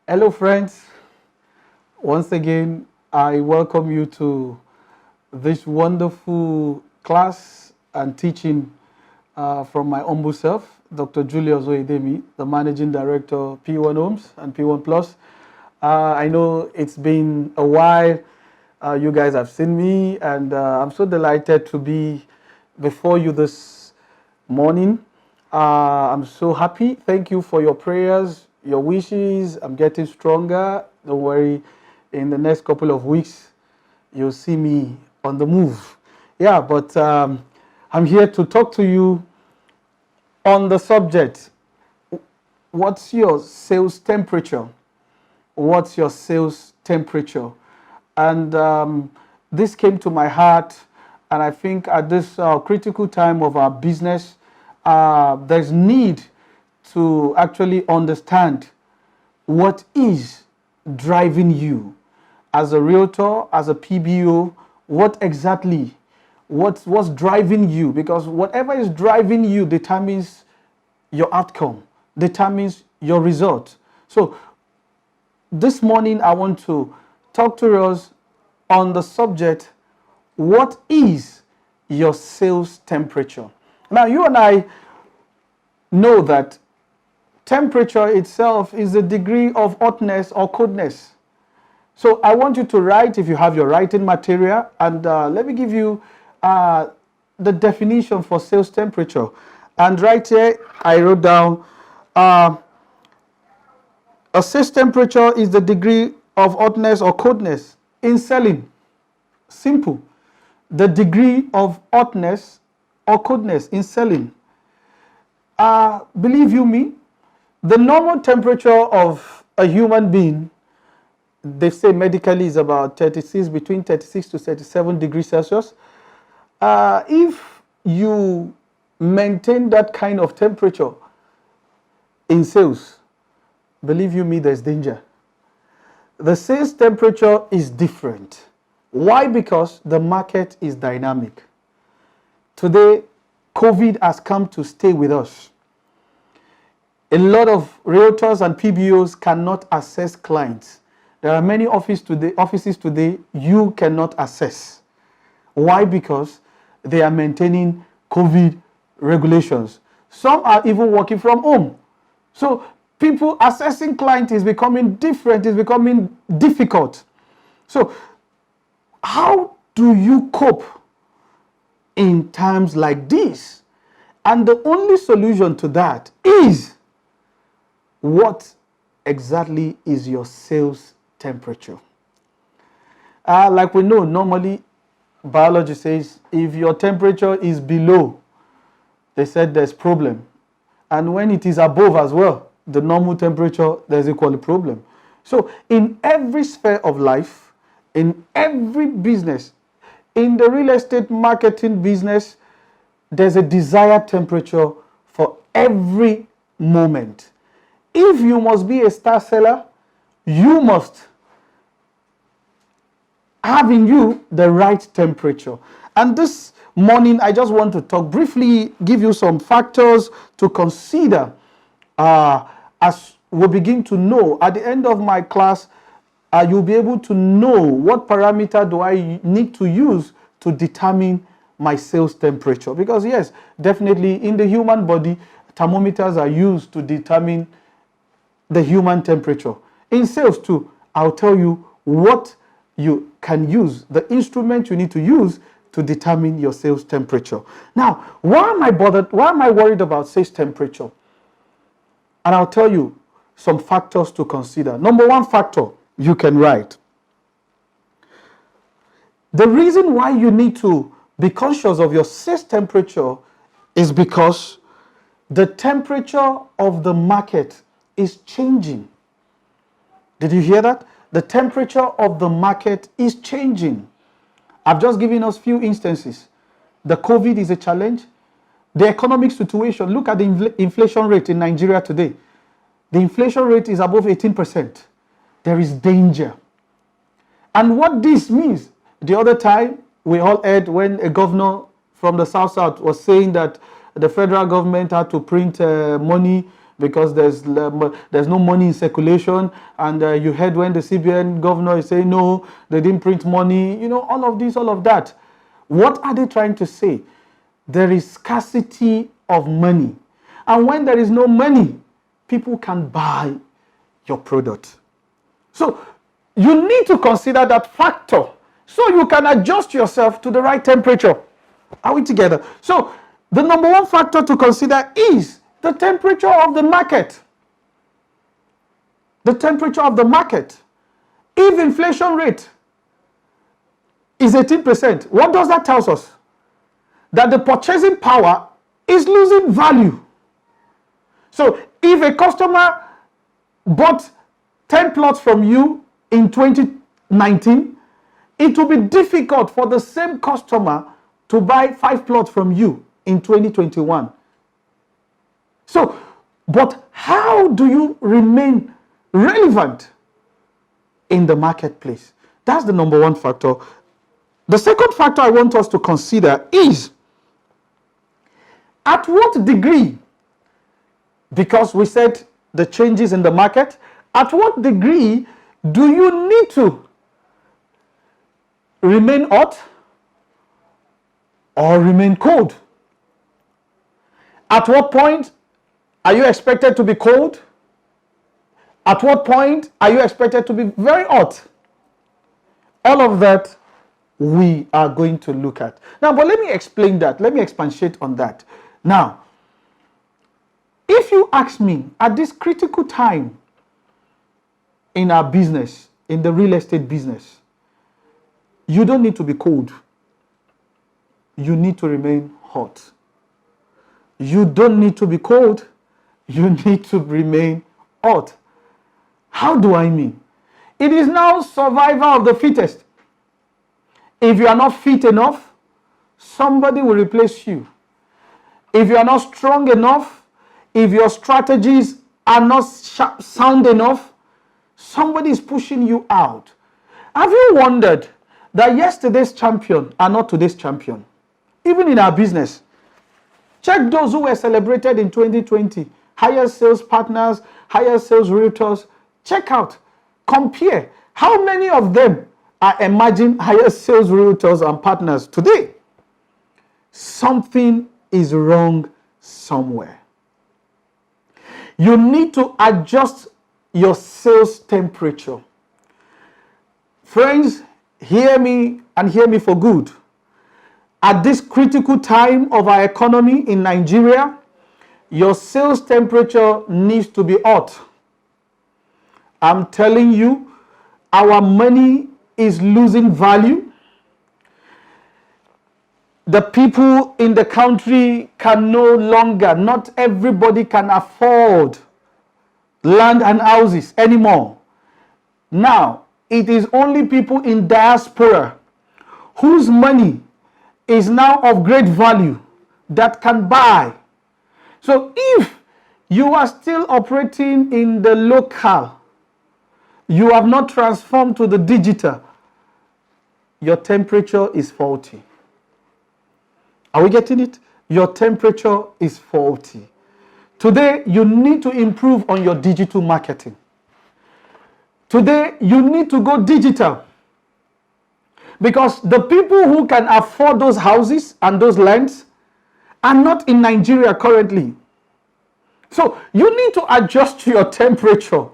Hello, friends. Once again, I welcome you to this wonderful class and teaching from my humble self, Dr. Julius Oedemi, the Managing Director, P1 Homes and P1 Plus. I know it's been a while. You guys have seen me, and I'm so delighted to be before you this morning. I'm so happy. Thank you for your prayers, your wishes. I'm getting stronger. Don't worry. In the next couple of weeks, you'll see me on the move. Yeah, but I'm here to talk to you on the subject. What's your sales temperature? What's your sales temperature? And this came to my heart, and I think at this critical time of our business, there's need to actually understand what is driving you as a realtor, as a PBO. What's driving you? Because whatever is driving you determines your outcome, determines your result. So this morning I want to talk to us on the subject, what is your sales temperature? Now, you and I know that temperature itself is the degree of hotness or coldness. So I want you to write, if you have your writing material, and let me give you the definition for sales temperature. And right here, I wrote down, a sales temperature is the degree of hotness or coldness in selling. Simple. The degree of hotness or coldness in selling. Believe you me, the normal temperature of a human being, they say medically, is about between 36 to 37 degrees Celsius. If you maintain that kind of temperature in sales, believe you me, there's danger. The sales temperature is different. Why? Because the market is dynamic. Today, COVID has come to stay with us. A lot of realtors and PBOs cannot access clients. There are many offices today you cannot access. Why? Because they are maintaining COVID regulations. Some are even working from home. So people accessing clients is becoming different, is becoming difficult. So how do you cope in times like this? And the only solution to that is, what exactly is your sales temperature? Like we know, normally biology says if your temperature is below, they said there's problem. And when it is above as well, the normal temperature, there's equally problem. So in every sphere of life, in every business, in the real estate marketing business, there's a desired temperature for every moment. If you must be a star seller, you must have in you the right temperature. And this morning, I just want to talk briefly, give you some factors to consider as we begin to know. At the end of my class, you'll be able to know what parameter do I need to use to determine my sales temperature. Because yes, definitely in the human body, thermometers are used to determine the human temperature. In sales too, I'll tell you what you can use, the instrument you need to use to determine your sales temperature. Now, why am I bothered? Why am I worried about sales temperature? And I'll tell you some factors to consider. Number one factor, you can write. The reason why you need to be conscious of your sales temperature is because the temperature of the market is changing. Did you hear that? The temperature of the market is changing. I've just given us few instances. The COVID is a challenge. The economic situation, look at the inflation rate in Nigeria today. The inflation rate is above 18%. There is danger. And what this means, the other time we all heard when a governor from the South was saying that the federal government had to print money because there's no money in circulation, and you heard when the CBN governor is saying no, they didn't print money, you know, all of that. What are they trying to say? There is scarcity of money, and when there is no money, people can buy your product. So you need to consider that factor so you can adjust yourself to the right temperature. Are we together? So the number one factor to consider is the temperature of the market. The temperature of the market. If inflation rate is 18%, what does that tell us? That the purchasing power is losing value. So if a customer bought 10 plots from you in 2019, it will be difficult for the same customer to buy 5 plots from you in 2021. So, but how do you remain relevant in the marketplace? That's the number one factor. The second factor I want us to consider is at what degree, because we said the changes in the market, at what degree do you need to remain hot or remain cold? At what point are you expected to be cold? At what point are you expected to be very hot? All of that we are going to look at. Now, but let me explain that. Let me expatiate on that. Now, if you ask me at this critical time in our business, in the real estate business, you don't need to be cold. You need to remain hot. You don't need to be cold. You need to remain hot. How do I mean? It is now survival of the fittest. If you are not fit enough, somebody will replace you. If you are not strong enough, if your strategies are not sound enough, somebody is pushing you out. Have you wondered that yesterday's champion are not today's champion? Even in our business. Check those who were celebrated in 2020. Higher sales partners, higher sales realtors. Check out, compare. How many of them are emerging higher sales realtors and partners today? Something is wrong somewhere. You need to adjust your sales temperature. Friends, hear me and hear me for good. At this critical time of our economy in Nigeria, your sales temperature needs to be hot. I'm telling you, our money is losing value. The people in the country can no longer, not everybody can afford land and houses anymore. Now, it is only people in diaspora whose money is now of great value that can buy. So if you are still operating in the local, you have not transformed to the digital, your temperature is faulty. Are we getting it? Your temperature is faulty. Today, you need to improve on your digital marketing. Today, you need to go digital. Because the people who can afford those houses and those lands are not in Nigeria currently. So you need to adjust your temperature.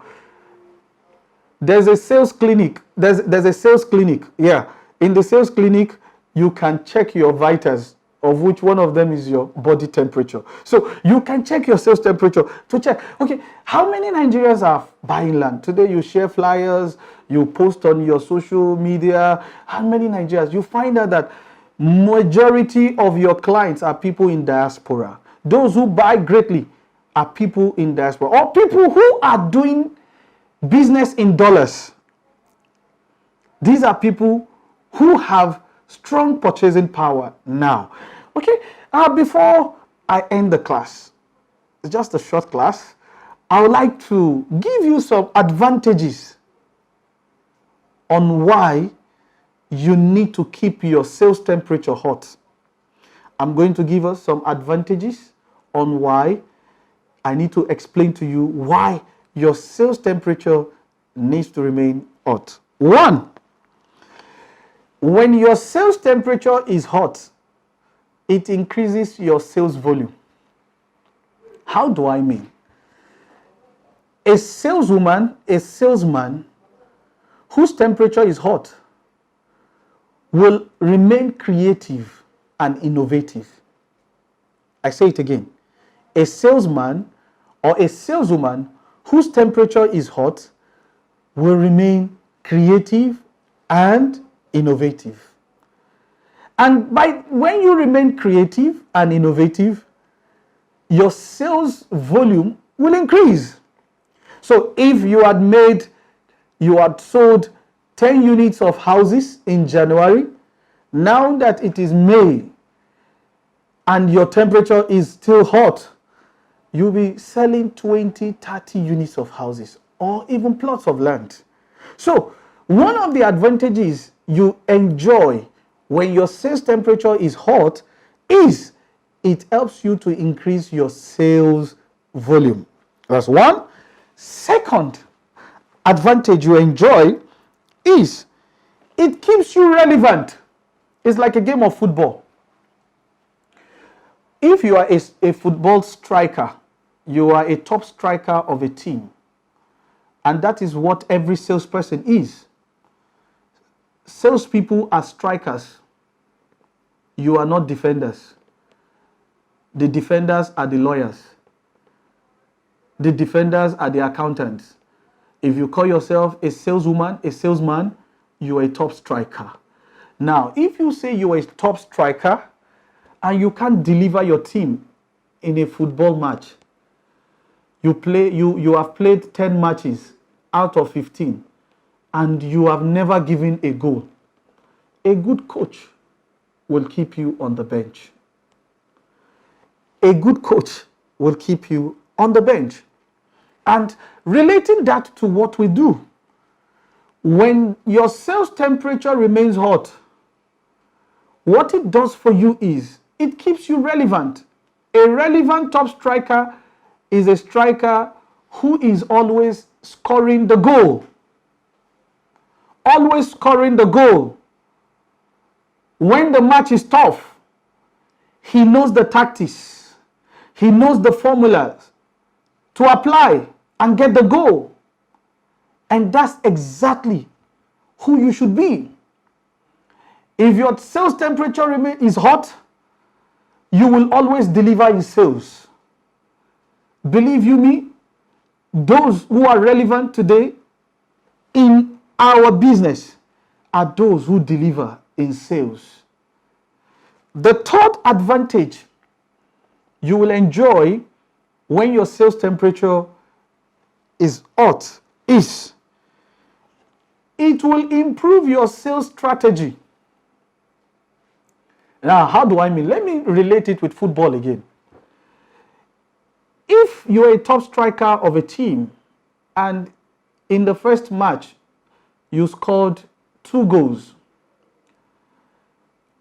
There's a sales clinic. There's a sales clinic. Yeah. In the sales clinic, you can check your vitals, of which one of them is your body temperature. So you can check your sales temperature to check, okay, how many Nigerians are buying land? Today you share flyers, you post on your social media. How many Nigerians? You find out that majority of your clients are people in diaspora. Those who buy greatly are people in diaspora, or people who are doing business in dollars. These are people who have strong purchasing power now. Okay, before I end the class, it's just a short class, I would like to give you some advantages on why you need to keep your sales temperature hot. I'm going to give us some advantages on why I need to explain to you why your sales temperature needs to remain hot. One, when your sales temperature is hot, it increases your sales volume. How do I mean? A saleswoman, a salesman whose temperature is hot will remain creative and innovative. I say it again. A salesman or a saleswoman whose temperature is hot will remain creative and innovative. And when you remain creative and innovative, your sales volume will increase. So if you had sold 10 units of houses in January, now that it is May and your temperature is still hot, you'll be selling 20, 30 units of houses or even plots of land. So one of the advantages you enjoy when your sales temperature is hot is it helps you to increase your sales volume. That's one. Second advantage you enjoy is it keeps you relevant. It's like a game of football. If you are a football striker, you are a top striker of a team. And that is what every salesperson is. Salespeople are strikers. You are not defenders. The defenders are the lawyers. The defenders are the accountants. If you call yourself a saleswoman, a salesman, you are a top striker. Now, if you say you are a top striker and you can't deliver your team in a football match, you have played 10 matches out of 15 and you have never given a goal, a good coach will keep you on the bench. A good coach will keep you on the bench. And relating that to what we do, when your sales temperature remains hot, what it does for you is it keeps you relevant. A relevant top striker is a striker who is always scoring the goal. Always scoring the goal. When the match is tough, he knows the tactics. He knows the formulas to apply and get the goal. And that's exactly who you should be. If your sales temperature is hot, you will always deliver in sales. Believe you me, those who are relevant today in our business are those who deliver in sales. The third advantage you will enjoy when your sales temperature is hot is it will improve your sales strategy. Now, how do I mean? Let me relate it with football again. If you're a top striker of a team and in the first match you scored 2 goals,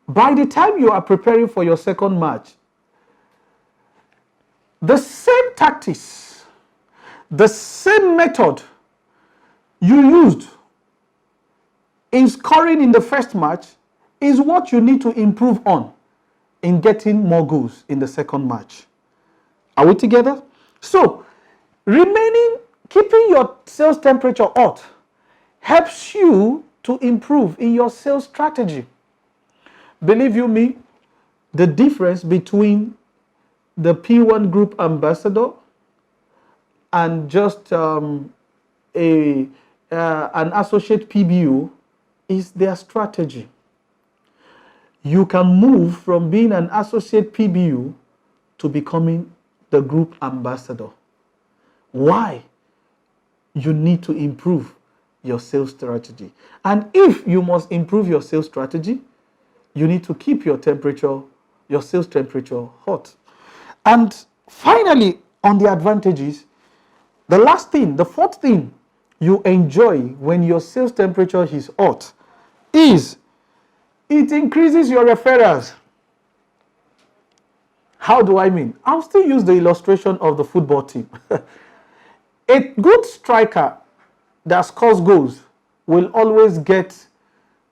by the time you are preparing for your second match, the same tactics, the same method you used in scoring in the first match is what you need to improve on in getting more goals in the second match. Are we together? So, keeping your sales temperature hot helps you to improve in your sales strategy. Believe you me, the difference between the P1 Group ambassador and just an associate PBO is their strategy. You can move from being an associate PBO to becoming the group ambassador. Why? You need to improve your sales strategy. And if you must improve your sales strategy, you need to keep your sales temperature hot. And finally, on the advantages, the fourth thing you enjoy when your sales temperature is hot is it increases your referrals. How do I mean? I'll still use the illustration of the football team. A good striker that scores goals will always get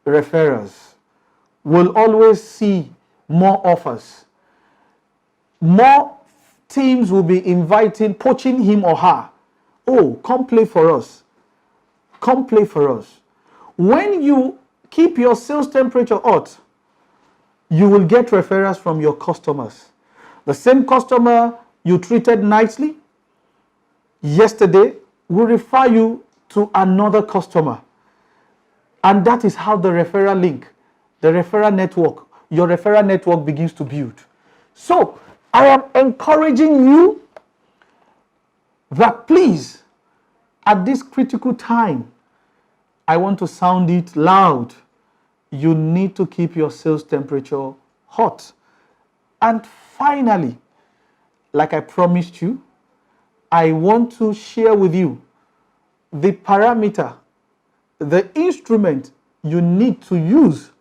referrals, will always see more offers. More teams will be poaching him or her. Oh, come play for us. Come play for us. When you keep your sales temperature hot, you will get referrals from your customers. The same customer you treated nicely yesterday will refer you to another customer. And that is how the referral link, the referral network, your referral network begins to build. So I am encouraging you that please, at this critical time, I want to sound it loud. You need to keep your sales temperature hot. And finally, like I promised you, I want to share with you the parameter, the instrument you need to use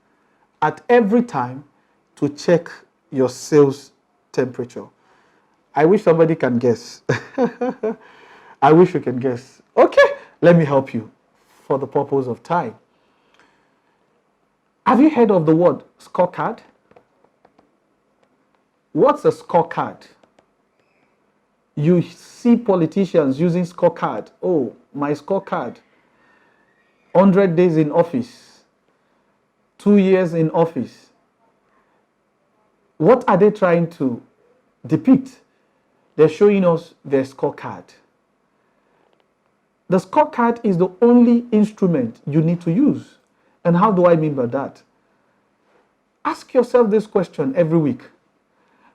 at every time to check your sales temperature. I wish somebody can guess. I wish you can guess. Okay, let me help you for the purpose of time. Have you heard of the word scorecard? What's a scorecard? You see politicians using scorecard. Oh, my scorecard. 100 days in office. 2 years in office. What are they trying to depict? They're showing us their scorecard. The scorecard is the only instrument you need to use. And how do I mean by that? Ask yourself this question every week.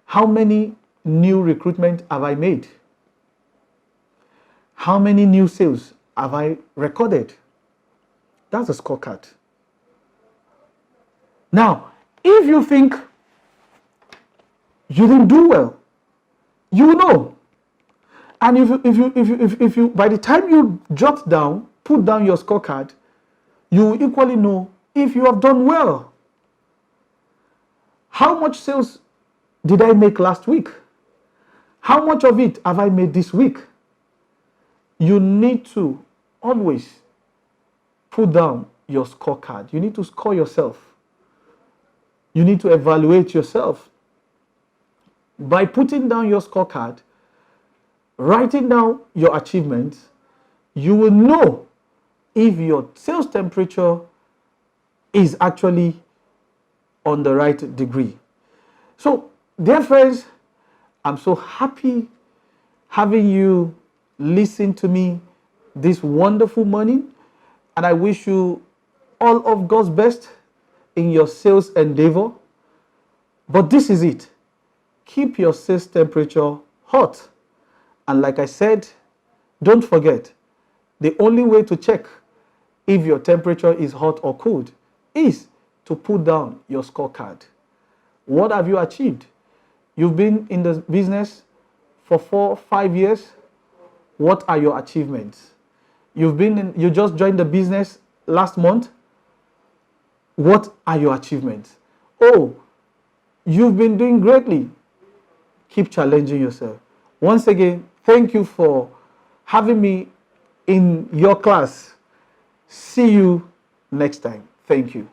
How many new recruitment have I made? How many new sales have I recorded? That's a scorecard. Now, if you think you didn't do well, you know. And if you by the time you put down your scorecard, you will equally know if you have done well. How much sales did I make last week? How much of it have I made this week? You need to always put down your scorecard. You need to score yourself. You need to evaluate yourself. By putting down your scorecard, writing down your achievements, you will know if your sales temperature is actually on the right degree. So, dear friends, I'm so happy having you listen to me this wonderful morning, and I wish you all of God's best in your sales endeavor. But this is it. Keep your sales temperature hot. And like I said, don't forget, the only way to check if your temperature is hot or cold is to put down your scorecard. What have you achieved? You've been in the business for 4, 5 years. What are your achievements? You just joined the business last month. What are your achievements? Oh, you've been doing greatly. Keep challenging yourself. Once again, thank you for having me in your class. See you next time. Thank you.